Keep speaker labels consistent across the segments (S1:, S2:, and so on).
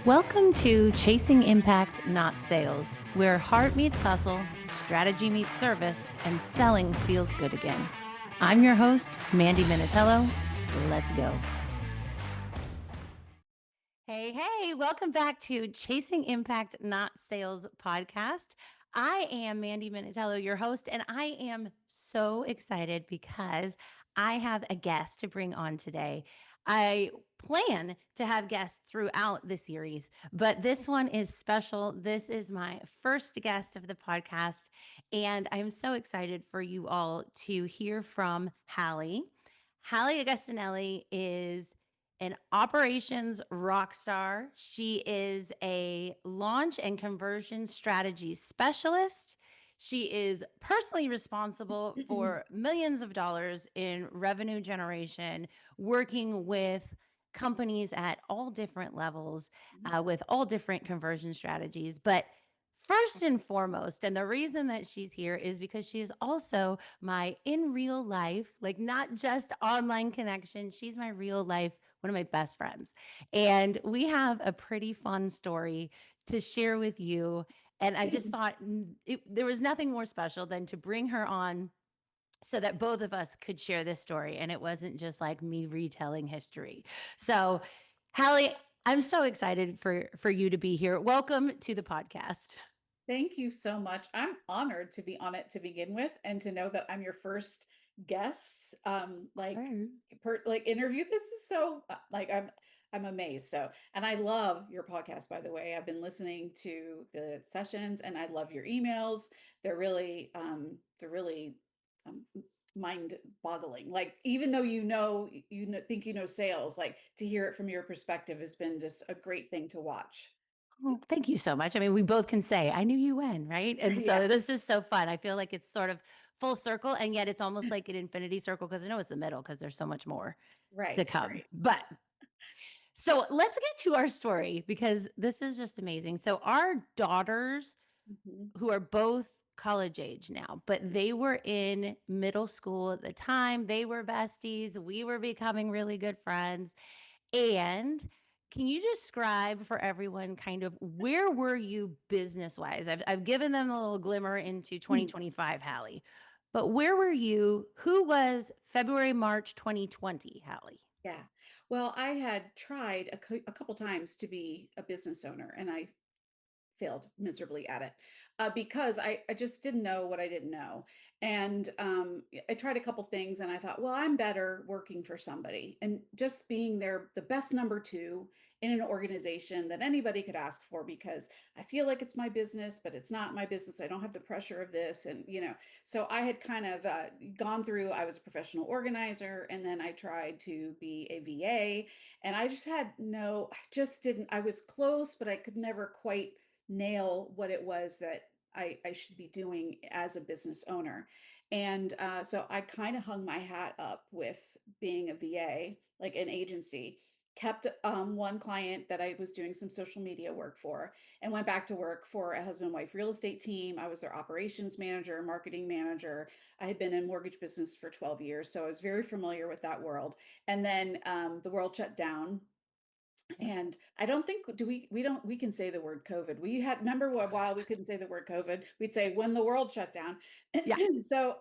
S1: Welcome to Chasing Impact, Not Sales, where heart meets hustle, strategy meets service, and selling feels good again. I'm your host, Mandy Minatello. Let's go. Hey, welcome back to Chasing Impact, Not Sales podcast. I am Mandy Minatello, your host, and I am so excited because I have a guest to bring on today. I plan to have guests throughout the series, but this one is special. This is my first guest of the podcast, and I'm so excited for you all to hear from Hallie. Hallie Agostinelli is an operations rock star. She is a launch and conversion strategy specialist. She is personally responsible for millions of dollars in revenue generation, working with companies at all different levels, with all different conversion strategies. But first and foremost, and the reason that she's here is because she is also my in real life, like not just online connection. She's my real life, one of my best friends. And we have a pretty fun story to share with you. And I just thought there was nothing more special than to bring her on so that both of us could share this story. And it wasn't just like me retelling history. So, Hallie, I'm so excited for you to be here. Welcome to the podcast.
S2: Thank you so much. I'm honored to be on it to begin with and to know that I'm your first guest
S1: Oh.
S2: interview. This is so I'm amazed. So, and I love your podcast, by the way. I've been listening to the sessions and I love your emails. They're really um, mind boggling. Like, even though think you know sales, like to hear it from your perspective has been just a great thing to watch.
S1: Oh, thank you so much. I mean, we both can say, I knew you when, right? And
S2: Yeah,
S1: so this is so fun. I feel like it's sort of full circle, and yet it's almost like an infinity circle because I know it's the middle because there's so much more to
S2: right,
S1: come.
S2: right.
S1: But so let's get to our story because this is just amazing. So, our daughters,
S2: Mhm.
S1: who are both college age now, but they were in middle school at the time, they were besties. We were becoming really good friends. And can you describe for everyone kind of where were you business wise? I've given them a little glimmer into 2025, Hallie, but where were you? Who was February, March 2020, Hallie?
S2: Yeah. Well, I had tried a couple times to be a business owner, and I failed miserably at it because I just didn't know what I didn't know. And I tried a couple things and I thought, well, I'm better working for somebody and just being there, the best number two in an organization that anybody could ask for because I feel like it's my business, but it's not my business. I don't have the pressure of this. And, so I had kind of gone through, I was a professional organizer and then I tried to be a VA and I just had no, I just didn't, I was close, but I could never quite nail what it was that I should be doing as a business owner. And so I kind of hung my hat up with being a VA, like an agency, kept one client that I was doing some social media work for, and went back to work for a husband wife real estate team. I was their operations manager, marketing manager. I had been in mortgage business for 12 years, so I was very familiar with that world. And then the world shut down and I don't think do we don't we can say the word COVID. We had remember a while we couldn't say the word COVID. We'd say when the world shut down.
S1: Yeah.
S2: So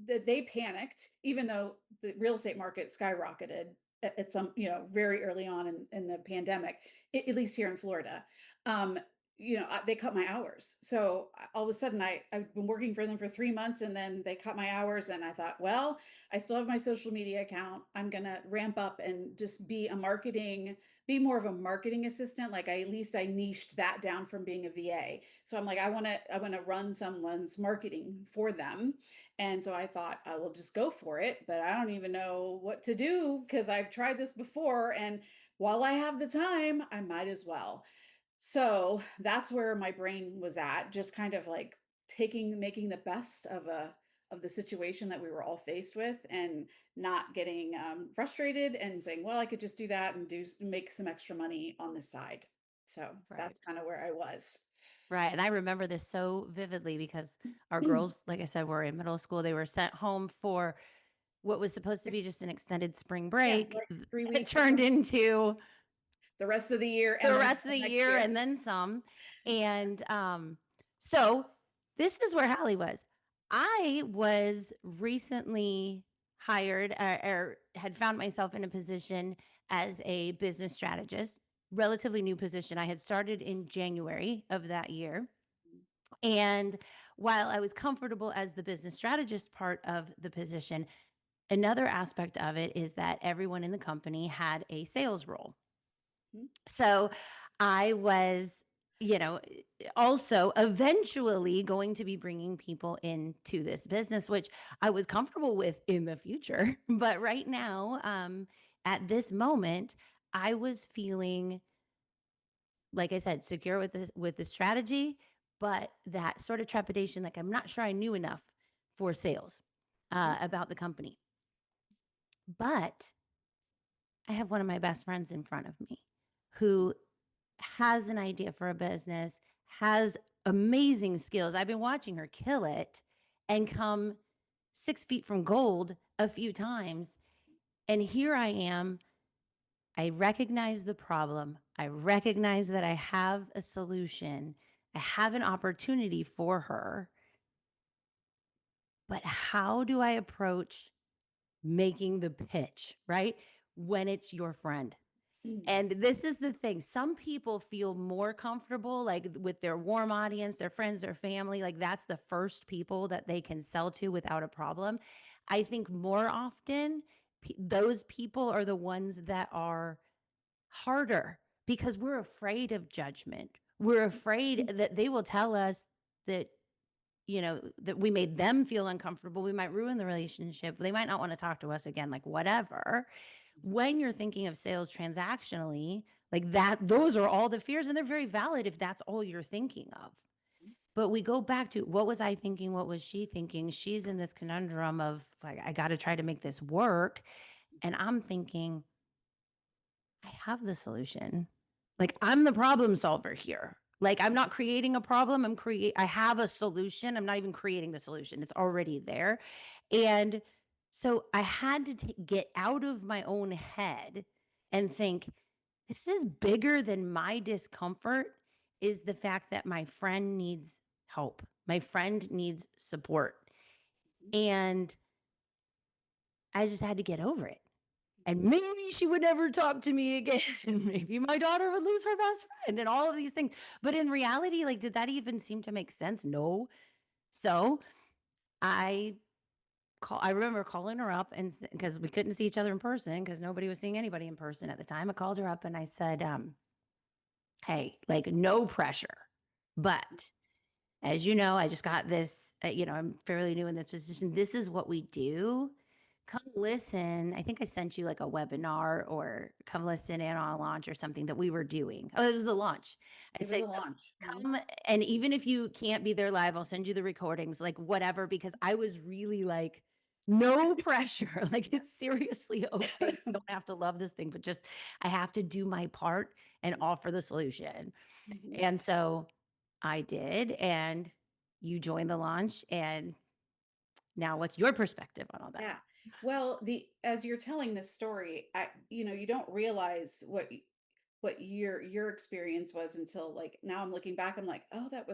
S2: they panicked, even though the real estate market skyrocketed at some, very early on in the pandemic, at least here in Florida. Um, they cut my hours. So all of a sudden I've been working for them for 3 months and then they cut my hours. And I thought, well, I still have my social media account. I'm going to ramp up and just be more of a marketing assistant. Like at least I niched that down from being a VA. So I'm like, I want to run someone's marketing for them. And so I thought I will just go for it, but I don't even know what to do because I've tried this before. And while I have the time, I might as well. So that's where my brain was at, just kind of like making the best of the situation that we were all faced with, and not getting frustrated and saying, well, I could just do that and make some extra money on the side. So
S1: Right.
S2: that's kind of where I was.
S1: Right. And I remember this so vividly because our girls, like I said, were in middle school. They were sent home for what was supposed to be just an extended spring
S2: Yeah,
S1: break.
S2: like 3
S1: It
S2: weeks or
S1: turned
S2: something.
S1: into
S2: the rest of the year and
S1: the
S2: then
S1: rest of
S2: the
S1: the
S2: next
S1: year
S2: year.
S1: and then some. And so this is where Hallie was. I was recently hired or had found myself in a position as a business strategist, relatively new position. I had started in January of that year. And while I was comfortable as the business strategist part of the position, another aspect of it is that everyone in the company had a sales role.
S2: Mhm.
S1: So I was, you know, also eventually going to be bringing people into this business, which I was comfortable with in the future. But right now, at this moment, I was feeling, like I said, secure with the strategy, but that sort of trepidation, like I'm not sure I knew enough for sales
S2: Mhm.
S1: about the company. But I have one of my best friends in front of me who has an idea for a business, has amazing skills. I've been watching her kill it and come 6 feet from gold a few times. And here I am. I recognize the problem. I recognize that I have a solution. I have an opportunity for her. But how do I approach making the pitch, right? When it's your friend.
S2: Mhm.
S1: And this is the thing. Some people feel more comfortable like with their warm audience, their friends, their family, like that's the first people that they can sell to without a problem. I think more often those people are the ones that are harder because we're afraid of judgment. We're afraid that they will tell us that that we made them feel uncomfortable. We might ruin the relationship. They might not want to talk to us again, like whatever. When you're thinking of sales transactionally, like that, those are all the fears, and they're very valid if that's all you're thinking of. But we go back to what was I thinking? What was she thinking? She's in this conundrum of like, I got to try to make this work. And I'm thinking, I have the solution. Like I'm the problem solver here. Like I'm not creating a problem. I have a solution. I'm not even creating the solution. It's already there. And so I had to get out of my own head and think this is bigger than my discomfort is the fact that my friend needs help. My friend needs support. And I just had to get over it. And maybe she would never talk to me again. Maybe my daughter would lose her best friend and all of these things. But in reality, like, did that even seem to make sense? No. So I I remember calling her up and because we couldn't see each other in person because nobody was seeing anybody in person at the time. I called her up and I said, hey, like no pressure. But as you know, I just got this, I'm fairly new in this position. This is what we do. Come listen. I think I sent you like a webinar or come listen in on a launch or something that we were doing. Oh, it was a launch. I
S2: It was
S1: say,
S2: a launch. Mhm.
S1: come. And even if you can't be there live, I'll send you the recordings, like whatever, because I was really like, no pressure. Like it's seriously okay. You don't have to love this thing, but just I have to do my part and offer the solution.
S2: Mhm.
S1: And so I did. And you joined the launch. And now what's your perspective on all that?
S2: Yeah. Well, the as you're telling this story, you don't realize what your experience was until like now I'm looking back, I'm like, oh, that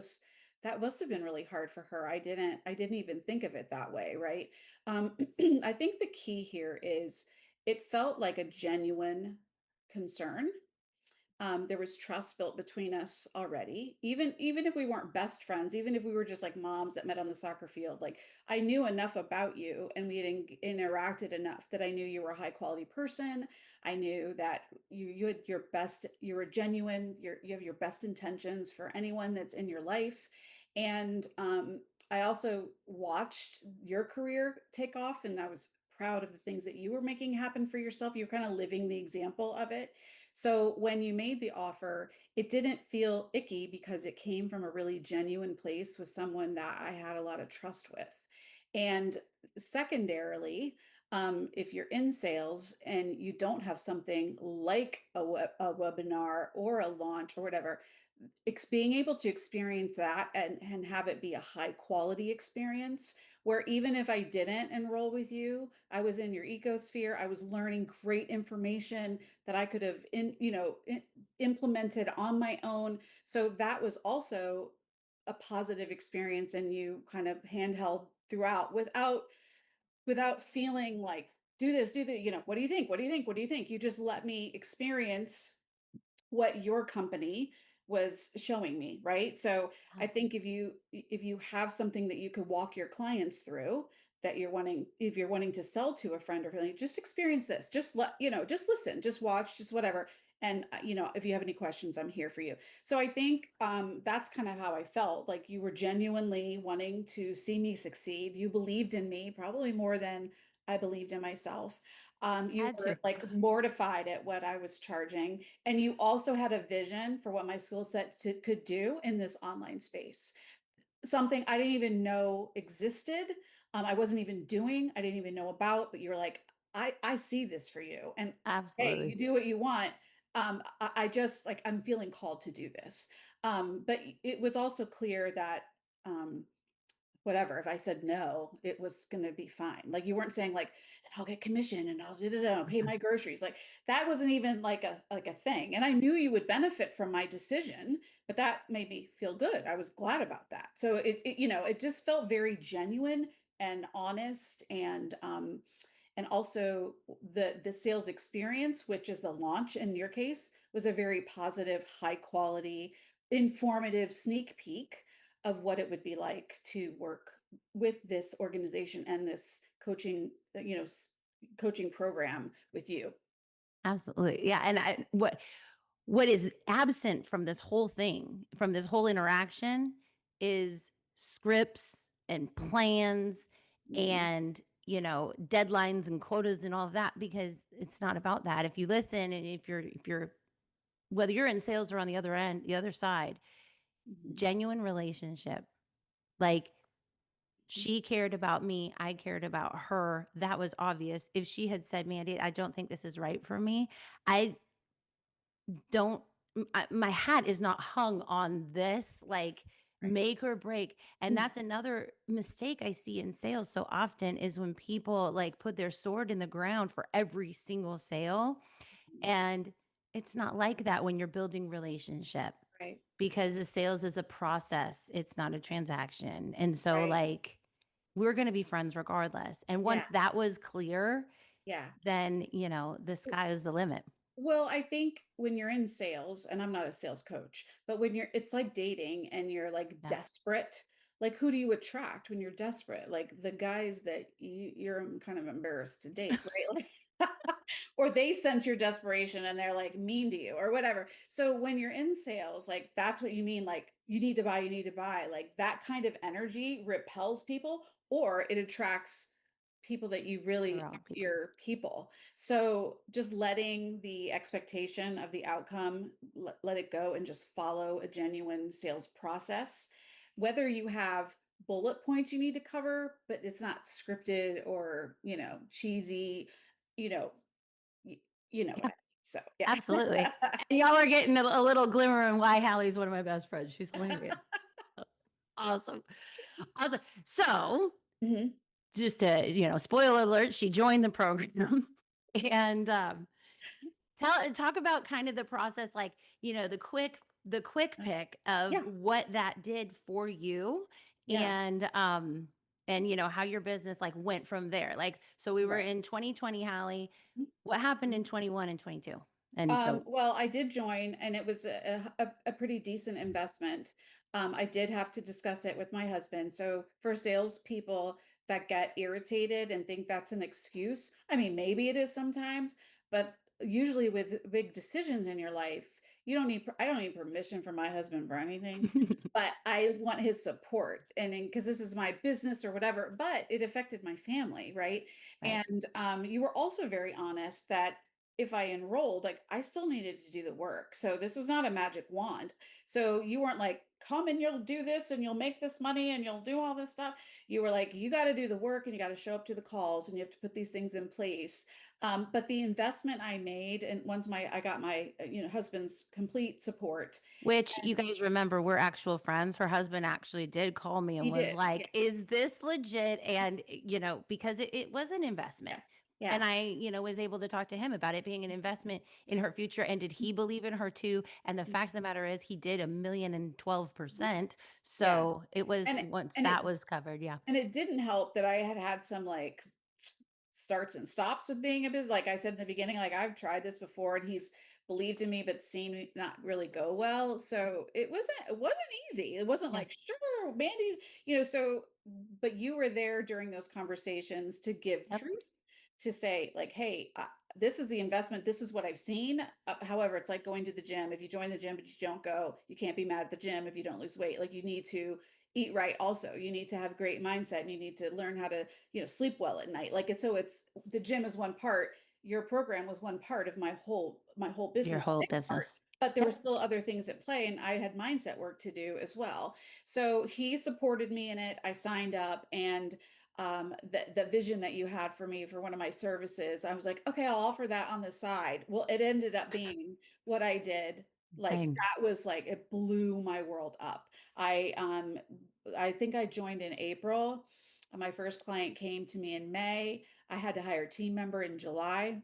S2: must have been really hard for her. I didn't even think of it that way, right? Um, I think the key here is it felt like a genuine concern. There was trust built between us already, even if we weren't best friends, even if we were just like moms that met on the soccer field. Like I knew enough about you and we had interacted enough that I knew you were a high quality person. I knew that you had your best, you were genuine, you have your best intentions for anyone that's in your life. And I also watched your career take off, and I was proud of the things that you were making happen for yourself. You're kind of living the example of it. So when you made the offer, it didn't feel icky because it came from a really genuine place with someone that I had a lot of trust with. And secondarily, if you're in sales and you don't have something like a webinar or a launch or whatever, being able to experience that and have it be a high quality experience where even if I didn't enroll with you, I was in your ecosphere. I was learning great information that I could have implemented on my own. So that was also a positive experience, and you kind of handheld throughout without feeling like, do this, do that, what do you think? What do you think? What do you think? You just let me experience what your company was showing me, right? So I think if you have something that you could walk your clients through, that if you're wanting to sell to a friend or family, just experience this. Just listen, just watch, just whatever. And if you have any questions, I'm here for you. So I think that's kind of how I felt. Like you were genuinely wanting to see me succeed. You believed in me probably more than I believed in myself. You
S1: Had
S2: were
S1: to.
S2: like mortified at what I was charging, and you also had a vision for what my skill set could do in this online space. Something I didn't even know existed. I wasn't even doing, I didn't even know about, but you're like, I see this for you. And hey, you
S1: Absolutely.
S2: do what you want. I just like, I'm feeling called to do this. But it was also clear that um, whatever, if I said no, it was gonna be fine. Like, you weren't saying, like, "I'll get commission and I'll da, da, da, pay my groceries." Like, that wasn't even like a thing, and I knew you would benefit from my decision, but that made me feel good. I was glad about that. So it just felt very genuine and honest, and also the sales experience, which is the launch in your case, was a very positive, high quality, informative sneak peek of what it would be like to work with this organization and this coaching program with you.
S1: Absolutely. Yeah. And what is absent from this whole thing, from this whole interaction is scripts and plans
S2: Mhm.
S1: and, deadlines and quotas and all of that because it's not about that. If you listen and if you're whether you're in sales or on the other end, the other side,
S2: Mhm.
S1: genuine relationship. Like
S2: Mhm.
S1: she cared about me, I cared about her. That was obvious. If she had said, "Mandy, I don't think this is right for me," I don't my hat is not hung on this, like,
S2: Right.
S1: make or break, and
S2: Mhm.
S1: that's another mistake I see in sales so often is when people, like, put their sword in the ground for every single sale, and it's not like that when you're building relationship
S2: Right.
S1: because the sales is a process, it's not a transaction, and so,
S2: Right.
S1: like, we're gonna be friends regardless, and
S2: Yeah.
S1: once that was clear,
S2: Yeah.
S1: then, the sky is the limit.
S2: Well, I think when you're in sales, and I'm not a sales coach, but when it's like dating and you're like
S1: Yeah.
S2: desperate, like who do you attract when you're desperate? Like the guys that you're kind of embarrassed to date, right? Like, or they sense your desperation and they're like mean to you or whatever. So when you're in sales, like that's what you mean, like you need to buy, you need to buy. Like that kind of energy repels people, or it attracts people that you
S1: The
S2: really are
S1: wrong people.
S2: your people. So just letting the expectation of the outcome, let it go and just follow a genuine sales process. Whether you have bullet points you need to cover, but it's not scripted or, cheesy, you know, y- you know what
S1: Yeah,
S2: I mean. So, yeah.
S1: absolutely. And y'all are getting a little glimmer on why Hallie's one of my best friends. She's hilarious. Awesome. Awesome. So,
S2: Mhm.
S1: just to, spoiler alert, she joined the program and talk about kind of the process, like, the quick pick of
S2: Yeah.
S1: what that did for you
S2: Yeah.
S1: and how your business like went from there. Like, so we were
S2: Right.
S1: in 2020, Hallie. What happened in 21 and 22? And so
S2: Well, I did join, and it was a pretty decent investment. I did have to discuss it with my husband. So for salespeople that get irritated and think that's an excuse, I mean, maybe it is sometimes, but usually with big decisions in your life, you don't need. I don't need permission from my husband for anything, but I want his support, and because this is my business or whatever. But it affected my family, right?
S1: right.
S2: And you were also very honest that if I enrolled, like I still needed to do the work. So this was not a magic wand. So you weren't like come and you'll do this and you'll make this money and you'll do all this stuff. You were like, you got to do the work and you got to show up to the calls and you have to put these things in place. But the investment I made, and once I got my, husband's complete support.
S1: Which you guys remember we're actual friends. Her husband actually did call me and
S2: He
S1: was
S2: did. Yeah.
S1: like, "Is this legit?" And, because it was an
S2: Yeah.
S1: investment. And
S2: Yeah.
S1: I, was able to talk to him about it being an investment in her future. And did he believe in her too? And the fact of the matter is, he did 1,012%.
S2: Yeah.
S1: So it was
S2: And it,
S1: once
S2: and it
S1: that was covered. Yeah.
S2: And it didn't help that I had had some, like, starts and stops with being a business. Like I said in the beginning, like, I've tried this before and he's believed in me, but seen it not really go well. So it wasn't easy. It wasn't
S1: Yeah.
S2: like, sure, Mandy, so, but you were there during those conversations to give
S1: Yep.
S2: truth, to say, like, hey, this is the investment. This is what I've seen. However, it's like going to the gym. If you join the gym but you don't go, you can't be mad at the gym if you don't lose weight. Like, you need to eat right also. You need to have a great mindset and you need to learn how to, sleep well at night. Like, it's the gym is one part. Your program was one part of my whole
S1: Your
S2: business,
S1: whole
S2: big part.
S1: business.
S2: But there were
S1: Yep.
S2: still other things at play and I had mindset work to do as well. So he supported me in it. I signed up, and the vision that you had for me for one of my services, I was like, okay, I'll offer that on the side. Well, it ended up being what I did. Like,
S1: Same.
S2: that was like, it blew my world up. I think I joined in April. My first client came to me in May. I had to hire a team member in July.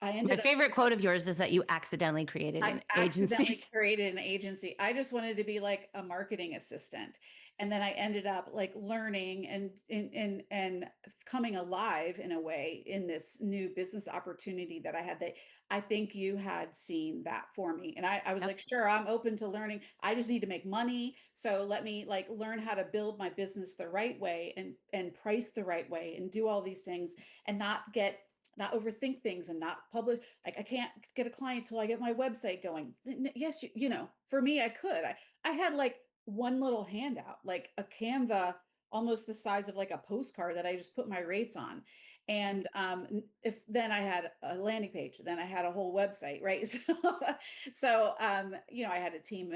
S2: I
S1: My
S2: ended up
S1: favorite quote of yours is that you accidentally created
S2: I
S1: an
S2: accidentally
S1: agency.
S2: created an agency. I just wanted to be like a marketing assistant. And then I ended up like learning and coming alive in a way in this new business opportunity that I had, that I think you had seen that for me. And I was
S1: Yep.
S2: like, sure, I'm open to learning. I just need to make money. So let me like learn how to build my business the right way and price the right way and do all these things and not overthink things and not publish. Like, I can't get a client till I get my website going. Yes, for me, I could. I had like one little handout, like a Canva, almost the size of like a postcard that I just put my rates on. And if then I had a landing page, then I had a whole website, right? So I had a team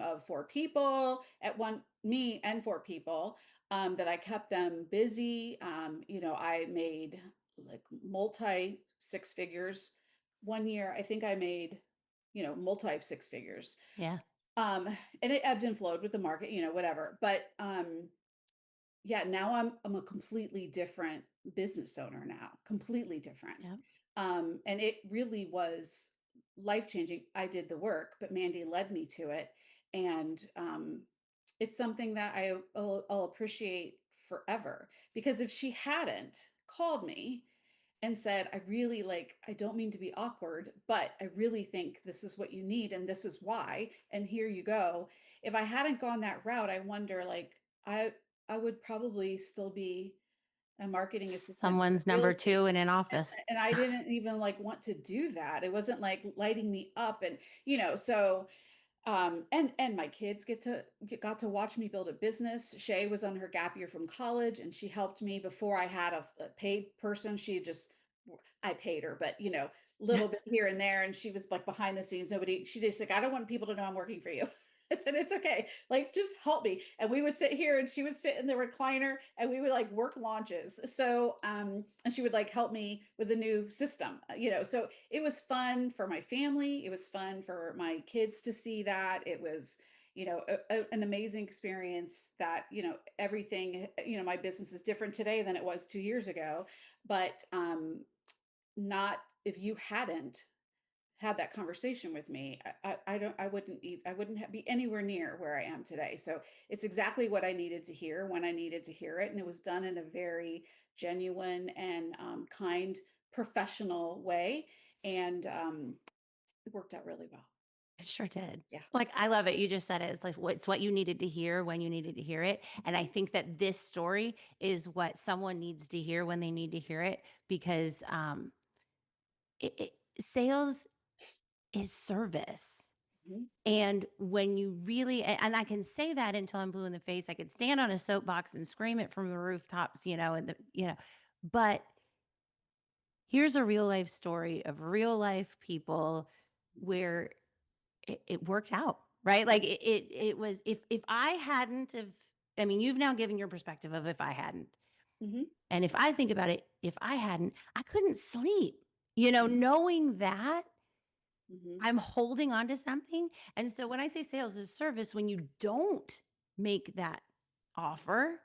S2: of 4 people at one, me and 4 people, that I kept them busy. I made like multi six figures. One year, I think I made, multi six figures.
S1: Yeah.
S2: Um, and it ebbed and flowed with the market, whatever. But yeah, now I'm a completely different business owner now, completely different.
S1: Yep.
S2: And it really was life changing. I did the work, but Mandy led me to it, and it's something that I'll appreciate forever. Because if she hadn't called me and said, I don't mean to be awkward, but I really think this is what you need and this is why, and here you go. If I hadn't gone that route, I wonder, like, I would probably still be a marketing assistant for
S1: Someone's
S2: real
S1: number
S2: estate.
S1: 2 in an
S2: And
S1: office.
S2: and I didn't even like want to do that. It wasn't like lighting me up, and so and my kids got to watch me build a business. Shay was on her gap year from college, and she helped me before I had a paid person. She just I paid her, but little bit here and there, and she was like behind the scenes. Nobody, she just like, I don't want people to know I'm working for you. I said, it's okay. Like, just help me. And we would sit here and she would sit in the recliner and we would like work launches. So, and she would like help me with a new system, so it was fun for my family. It was fun for my kids to see that. It was, an amazing experience that, everything, my business is different today than it was 2 years ago. But, not if you hadn't had that conversation with me, I don't, I wouldn't be anywhere near where I am today. So it's exactly what I needed to hear when I needed to hear it, and it was done in a very genuine and kind, professional way, and it worked out really well.
S1: It sure did.
S2: Yeah.
S1: Like, I love it. You just said it. It's like it's what you needed to hear when you needed to hear it. And I think that this story is what someone needs to hear when they need to hear it because sales is service.
S2: Mhm.
S1: And when you really, and I can say that until I'm blue in the face. I could stand on a soapbox and scream it from the rooftops, but here's a real life story of real life people where it worked out. right? Like it was if I hadn't have I mean, you've now given your perspective of if I hadn't.
S2: Mhm.
S1: And if I think about it, if I hadn't, I couldn't sleep.
S2: Mhm.
S1: Knowing that
S2: Mhm.
S1: I'm holding on to something. And so when I say sales is service, when you don't make that offer,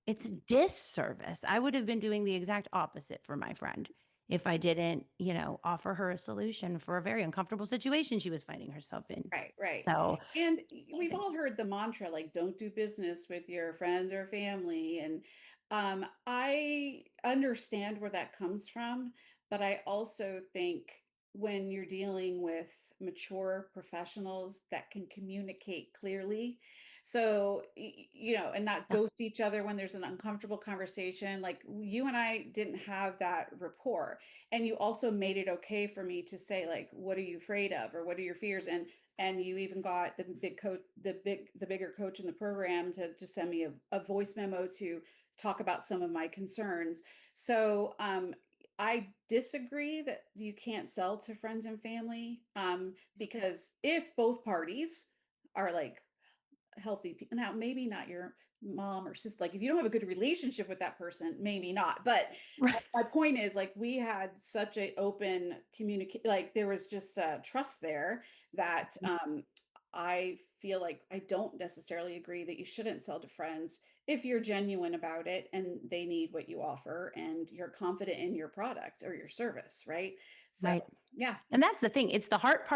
S1: it's a
S2: Mhm.
S1: disservice. I would have been doing the exact opposite for my friend if I didn't, offer her a solution for a very uncomfortable situation she was finding herself in.
S2: Right, right.
S1: So
S2: And we've
S1: amazing.
S2: all heard the mantra like don't do business with your friends or family and I understand where that comes from, but I also think when you're dealing with mature professionals that can communicate clearly, so and not
S1: Yeah.
S2: ghost each other when there's an uncomfortable conversation, like you and I didn't have that rapport. And you also made it okay for me to say like what are you afraid of or what are your fears, and you even got the big coach, the bigger coach in the program to just send me a voice memo to talk about some of my concerns. So I disagree that you can't sell to friends and family, because if both parties are like healthy people. Now, maybe not your mom or sister. Like, if you don't have a good relationship with that person, maybe not. But
S1: Right.
S2: my point is, like, we had such a open communicate. Like, there was just trust there that I feel like I don't necessarily agree that you shouldn't sell to friends if you're genuine about it and they need what you offer and you're confident in your product or your service, right? So,
S1: Right.
S2: yeah.
S1: And that's the thing. It's the heart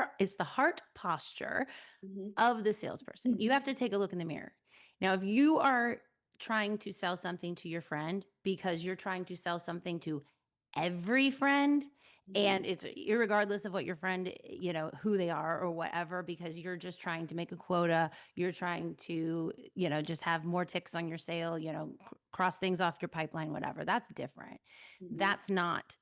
S1: posture
S2: Hmm.
S1: of the salesperson. You have to take a look in the mirror. Now, if you are trying to sell something to your friend because you're trying to sell something to every friend,
S2: Hmm.
S1: and it's irregardless of what your friend, who they are or whatever, because you're just trying to make a quota, you're trying to, just have more ticks on your sale, cross things off your pipeline, whatever. That's different.
S2: Hmm.
S1: That's not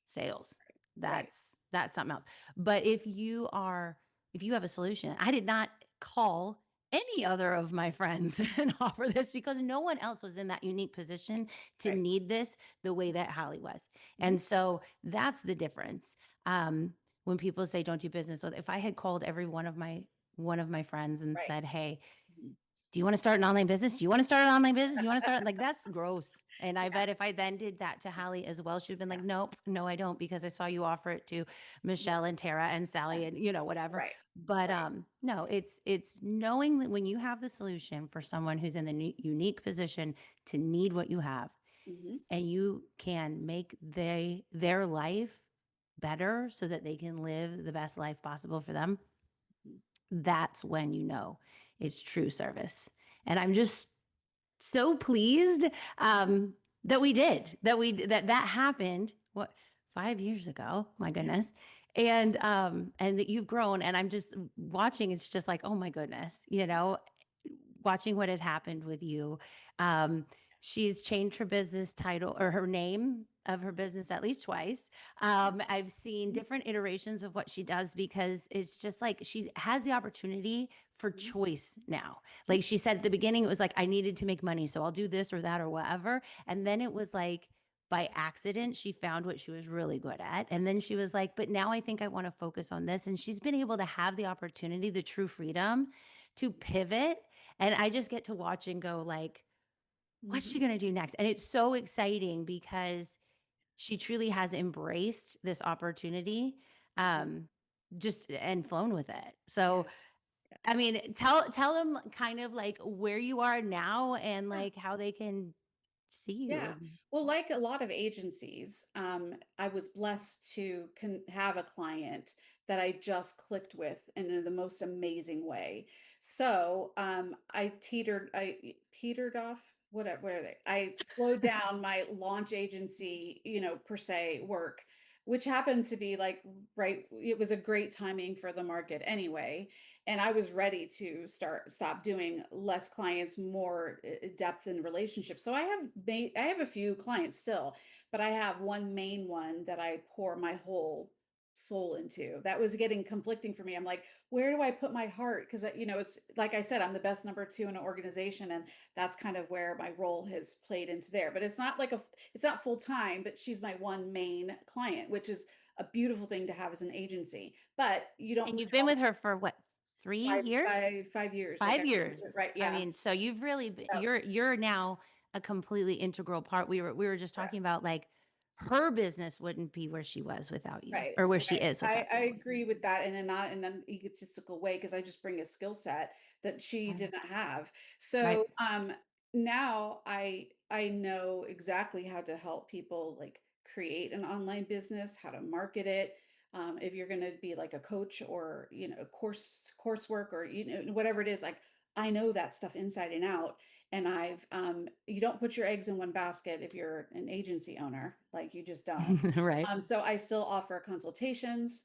S1: sales.
S2: Right.
S1: That's something else. But if you have a solution, I did not call any other of my friends and offer this because no one else was in that unique position to
S2: Right.
S1: need this the way that Hallie was.
S2: Hmm.
S1: And so that's the difference. When people say don't do business with, if I had called every one of my friends and
S2: Right.
S1: said, "Hey,
S2: Mhm.
S1: do you want to start an online business? Do you want to start an online business? You want to start like that's gross." And I
S2: Yeah.
S1: bet if I then did that to Hallie as well, she'd been like,
S2: Yeah.
S1: "Nope, no, I don't, because I saw you offer it to
S2: Yeah.
S1: Michelle and Tara and Sally and whatever."
S2: Right.
S1: But
S2: Right.
S1: no, it's knowing that when you have the solution for someone who's in the unique position to need what you have,
S2: Mhm.
S1: and you can make their life better so that they can live the best life possible for them,
S2: Mhm.
S1: that's when it's true service. And I'm just so pleased that we did that happened. What, 5 years ago? My goodness. And that you've grown, and I'm just watching. It's just like, oh my goodness, watching what has happened with you. Um, she's changed her business title or her name of her business at least twice. I've seen
S2: Mhm.
S1: different iterations of what she does because it's just like she has the opportunity for
S2: Mhm.
S1: choice now.
S2: Mhm.
S1: Like she said at the beginning, it was like, I needed to make money, so I'll do this or that or whatever. And then it was like, by accident, she found what she was really good at. And then she was like, but now I think I want to focus on this. And she's been able to have the opportunity, the true freedom to pivot. And I just get to watch and go, like, what's she
S2: Mhm.
S1: going to do next? And it's so exciting because she truly has embraced this opportunity,
S2: Mhm.
S1: um, just and flown with it.
S2: Yeah.
S1: So I mean, tell them kind of like where you are now and
S2: Yeah.
S1: like how they can see you
S2: Yeah.
S1: and
S2: Well, like a lot of agencies, I was blessed to have a client that I just clicked with in the most amazing way. So I petered off. What are they? I slowed down my launch agency, per se work, which happened to be like right. It was a great timing for the market anyway, and I was ready to stop doing less clients, more depth in relationships. So I have a few clients still, but I have one main one that I pour my whole soul into. That was getting conflicting for me. I'm like, where do I put my heart? Because it's like I said, I'm the best number two in an organization, and that's kind of where my role has played into there. But it's not full time, but she's my one main client, which is a beautiful thing to have as an agency. But you don't put
S1: you've been with her for what? 3 years?
S2: 5 years, like,
S1: 5 years.
S2: right,
S1: I
S2: yeah.
S1: mean, so you've really been
S2: Oh,
S1: you're now a completely integral part. We were just
S2: yeah.
S1: talking about, like, her business wouldn't be where she was without you,
S2: Right,
S1: or where she
S2: right.
S1: is
S2: I
S1: without
S2: I
S1: you,
S2: agree
S1: listen.
S2: with that, and not in an egotistical way, because I just bring a skill set that she
S1: Right.
S2: didn't have.
S1: Right.
S2: So, now I know exactly how to help people, like, create an online business, how to market it. If you're gonna be like a coach, or, coursework, or, whatever it is, like, I know that stuff inside and out. And you don't put your eggs in one basket if you're an agency owner, like, you just don't.
S1: Right.
S2: So I still offer consultations.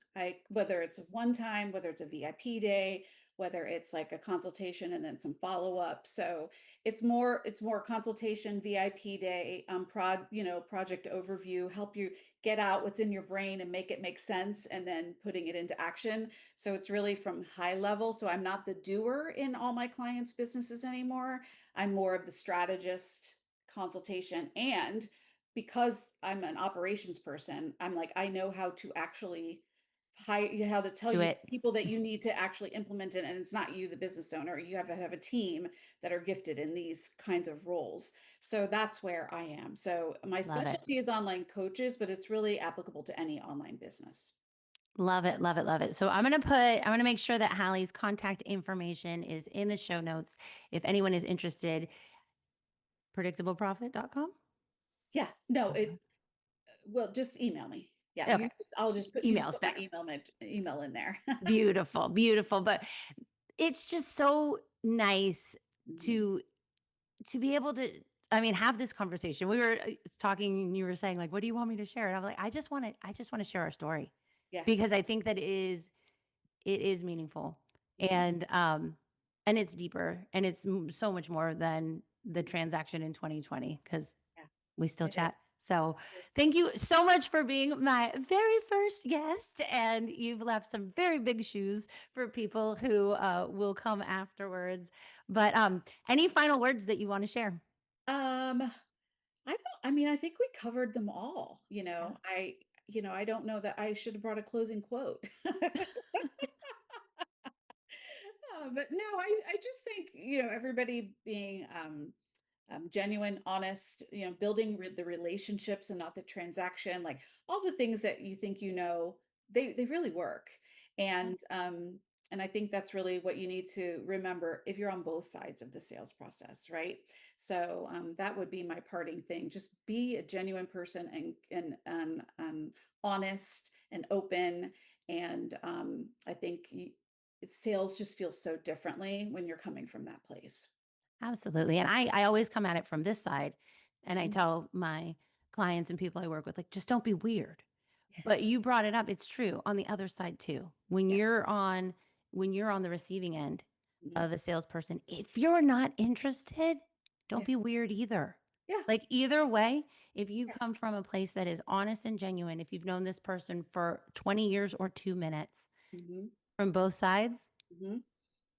S2: Whether it's one time, whether it's a VIP day, whether it's like a consultation and then some follow up. So it's more consultation, VIP day, project overview, help you get out what's in your brain and make it make sense, and then putting it into action. So it's really from high level. So I'm not the doer in all my clients' businesses anymore. I'm more of the strategist, consultation, and because I'm an operations person, I'm like, I know how to actually how to tell
S1: Do
S2: you
S1: it.
S2: people that you need to actually implement it. And it's not you, the business owner. You have to have a team that are gifted in these kinds of roles. So that's where I am. So my
S1: Love it.
S2: specialty is online coaches, but it's really applicable to any online business.
S1: Love it, love it, love it. So I'm gonna make sure that Hallie's contact information is in the show notes. If anyone is interested, predictableprofit.com?
S2: Yeah, no, well, just email me. Yeah,
S1: Okay.
S2: you just
S1: Email is
S2: put my
S1: better.
S2: email in there.
S1: Beautiful, beautiful. But it's just so nice
S2: Mhm.
S1: to be able to, I mean, have this conversation. We were talking and you were saying, like, what do you want me to share? And I'm like, I just want to share our story,
S2: Yes.
S1: because I think that it is meaningful,
S2: Mhm.
S1: and it's deeper, and it's so much more than the
S2: Mhm.
S1: transaction in 2020, because
S2: Yeah,
S1: we still
S2: it is.
S1: chat. So
S2: It is.
S1: thank you so much for being my very first guest. And you've left some very big shoes for people who will come afterwards. But any final words that you want to share?
S2: Um, I mean, I think we covered them all,
S1: Yeah.
S2: I don't know that I should have brought a closing quote. But no, I just think, everybody being genuine, honest, building the relationships and not the transaction, like all the things that you think, they really work.
S1: Yeah.
S2: And I think that's really what you need to remember if you're on both sides of the sales process, right? So that would be my parting thing. Just be a genuine person, and honest and open. And I think sales just feels so differently when you're coming from that place.
S1: Absolutely. And I always come at it from this side, and I
S2: Mhm.
S1: tell my clients and people I work with, like, just don't be weird.
S2: Yeah.
S1: But you brought it up. It's true on the other side too.
S2: Yeah.
S1: When you're on the receiving end
S2: Mhm.
S1: of a salesperson, if you're not interested, don't
S2: Yeah.
S1: be weird either.
S2: Yeah.
S1: Like, either way, if you
S2: Yeah.
S1: come from a place that is honest and genuine, if you've known this person for 20 years or 2 minutes,
S2: Mhm.
S1: from both sides,
S2: Mhm.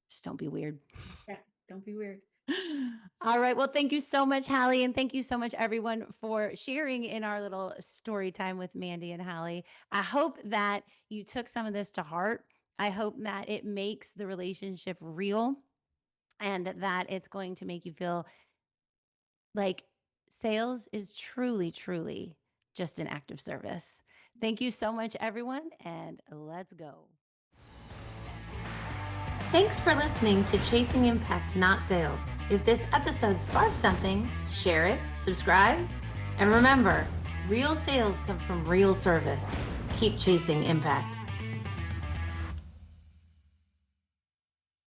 S1: just don't be weird.
S2: Yeah. Don't be weird.
S1: All right. Well, thank you so much, Hallie. And thank you so much, everyone, for sharing in our little story time with Mandy and Hallie. I hope that you took some of this to heart. I hope that it makes the relationship real, and that it's going to make you feel like sales is truly, truly just an act of service. Thank you so much, everyone. And let's go. Thanks for listening to Chasing Impact, Not Sales. If this episode sparked something, share it, subscribe, and remember, real sales come from real service. Keep chasing impact.